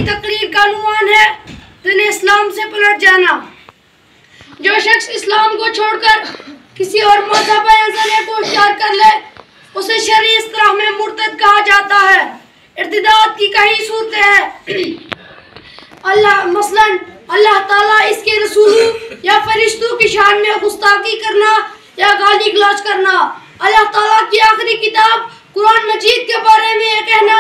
तकरीर का अनुमान है दिन इस्लाम से पलट जाना। जो शख्स इस्लाम को छोड़कर किसी और मज़हब या नज़रिए को इख्तियार कर ले उसे शरई इस्तिलाह में मुर्तद कहा जाता है। इर्तिदाद की कई सूरतें हैं। अल्लाह ताला इसके रसूलों या फरिश्तों की शान में गुस्ताखी करना या गाली गलौज करना, अल्लाह ताला की आखिरी किताब कुरान मजीद के बारे में यह कहना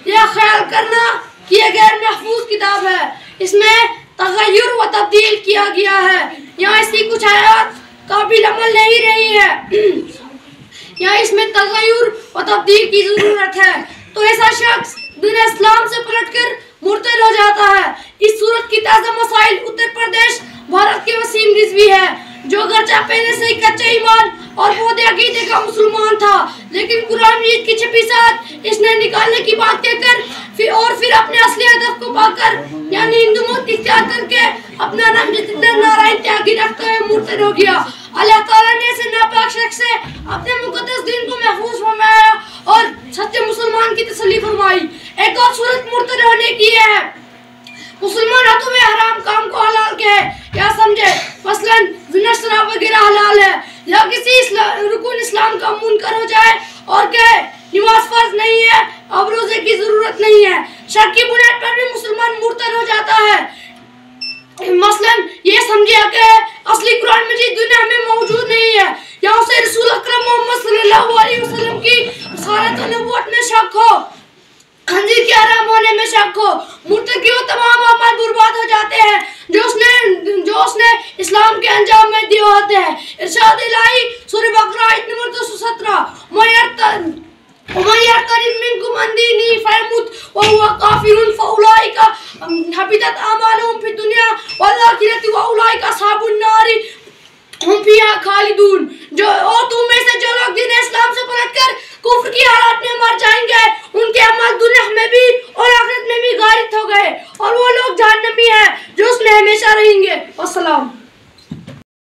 या ख्याल करना कि यह गैर महफूज किताब है, इसमें तगय्युर व तब्दील किया गया है, यहाँ इसकी कुछ आयत काबिल अमल नहीं रही है, यहाँ इसमें तगय्युर व तब्दील की जरूरत है, तो ऐसा शख्स दिन इस्लाम से पलटकर मुर्तद हो जाता है। इस सूरत की ताज़ा मसाइल उत्तर प्रदेश भारत के वसीम रिजवी है, जो गर्चा पहले से ही कच्चे ईमान और पौधे अकीदे का मुसलमान था, लेकिन कुरान मजीद की छपी साथ इसने निकालने की बात कहकर फिर अपने असली हदफ को पाकर यानी हिंदू मत इख्तियार करके अपना नाम नारायण त्यागी रखते हुए मुर्तद हो गया। अल्लाह ताला ने ऐसे नापाक शख्स से अपने मुकद्दस दिन को महफूज फरमाया और सच्चे मुसलमान की तसल्ली फरमाई। एक और सूरत मुर्तद होने की है, मुसलमान हाथों में हराम काम को हलाल कहे या समझे, मसलन ज़िना शराब वगैरह हलाल है, या किसी रुकन इस्लाम का मुनकर हो जाए और कहे नमाज फर्ज नहीं है, अब रोजे की जरूरत नहीं है, शक की बुनियाद पर भी मुसलमान मुर्तद हो जाता है। मसलन ये समझिए कि असली कुरान मजीद दुनिया में मौजूद नहीं है, या उसे रसूल अकरम मोहम्मद सल्लल्लाहु अलैहि वसल्लम की रिसालत व नबूवत में शक हो, खंजीर के हराम होने में शक हो, मुर्तद के वो तमाम अमल बर्बाद हो जाते हैं जो उसने इस्लाम के अंजाम में दिए होते हैं। इरशाद इलाही सूरह बकरा आयत नंबर 217 जो लोग दिन इस्लाम से पलटकर कुफ्र की हालत में मर जाएंगे उनके अमल दुनिया में भी और आखिरत में भी गारित हो गए और वो लोग जहन्नमी हैं जो उसमें हमेशा रहेंगे। अस्सलाम।